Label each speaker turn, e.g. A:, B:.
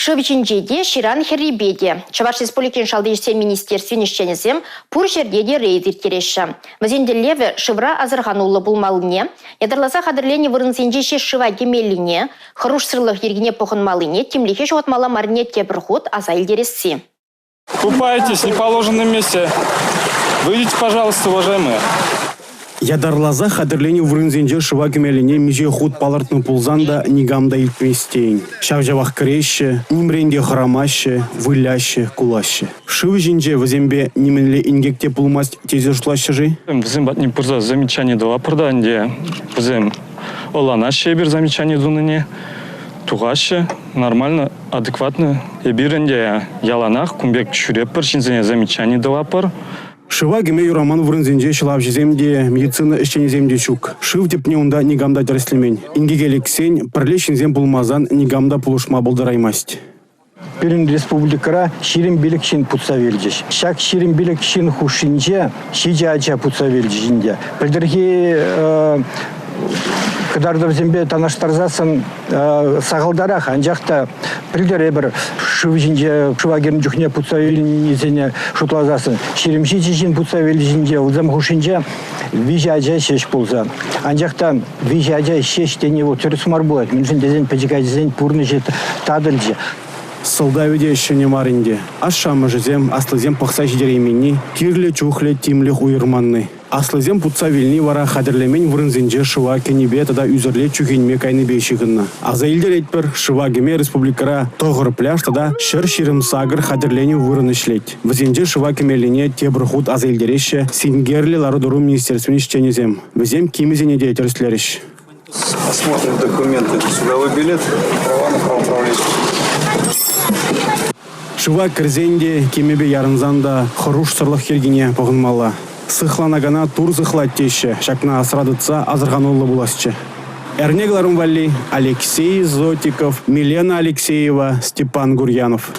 A: Шывчинчеде Ширан Херрибеде. Чаваш Республикин шалдыжсем министерствен ишченесем пур жердеде рейдер кереші. Вазенделеве шывра азырғанулы булмалыне, ядарласа қадырлені вырынсенжеше шыва кемеліне, хыруш сырлық ергіне похынмалыне, темлихе жоғатмала марне тепірхут азайлдересси.
B: Купайтесь в неположенном месте. Выйдите, пожалуйста, уважаемые.
C: Ядарлаза хадырлене вырынзенже шыва кемеліне меже худ палартны пулзанда нигамда илтместейн. Шавжавах крещі, нимренде храмаще, выляще, кулаще. Шывы жинже вазембе неменле ингекте пулмасть тезе шлаще жи?
B: Бізім батни пұрза замечание дала пұрданде. Бізім оланаще бір замечание дуныне. Туғаще, нормально, адекватно. Ебірінде яланах, кумбек чүреппір, шинзене замечание дала пұр.
C: Шыва кеме юраман вырынзенже шылап жеземде, медицина ішченеземде чук. Шыв депне онда нигамда дәріслемень. Ингегелексен, пірлешінзем пулмазан нигамда пулышма болдыраймасть.
D: Перін республикара ширин билікшін путса велдеш. Шак ширин билікшін хушинже, шиже ача путса велдешінде. Пілдірге кыдардыр зембе танаштарзасын сағылдарақ, анжақта пілдер әбір шывжинже шывагерін жүхне путса велдешіне шутлазасын. Ширимши чешін путса велдешінде, ұлзам хушинже вижа ача шеш пулза. Анжақта вижа ача шеш тене түрісмар болады. Меншін дезен пәжіка дезен пұрны жет тадылжы.
C: Солдавиде еще не маринде. Ашамы жезем, аслызем пақса жидеремени, кирле чухле тимлех уйырманны. Аслызем путса вильни вара хадырлемень вырынзенже шыва кенебе тада үзірле чухенме кайны бейшігінна. Аза илдер етпір шыва геме республикара тоғыр пляж тада шыр-ширым сагыр хадырлене вырын ішлет. Візенже шыва кемеліне тебір худ аза илдереше сингерлі ларудыру министерствен ішченезем. Візем кимізене де терслеріш.
E: Осмотрим документы. Судовой билет, права на правоуправление.
C: Шыва кірзенде кемебе ярынзанда хыруш сырлық хергене пұғынмала. Сыхланагана тур сыхлат теші, шакна асрадыца азырғанулы буласчы. Эрнегларым вали Алексей Зотиков, Милена Алексеева, Степан Гурьянов.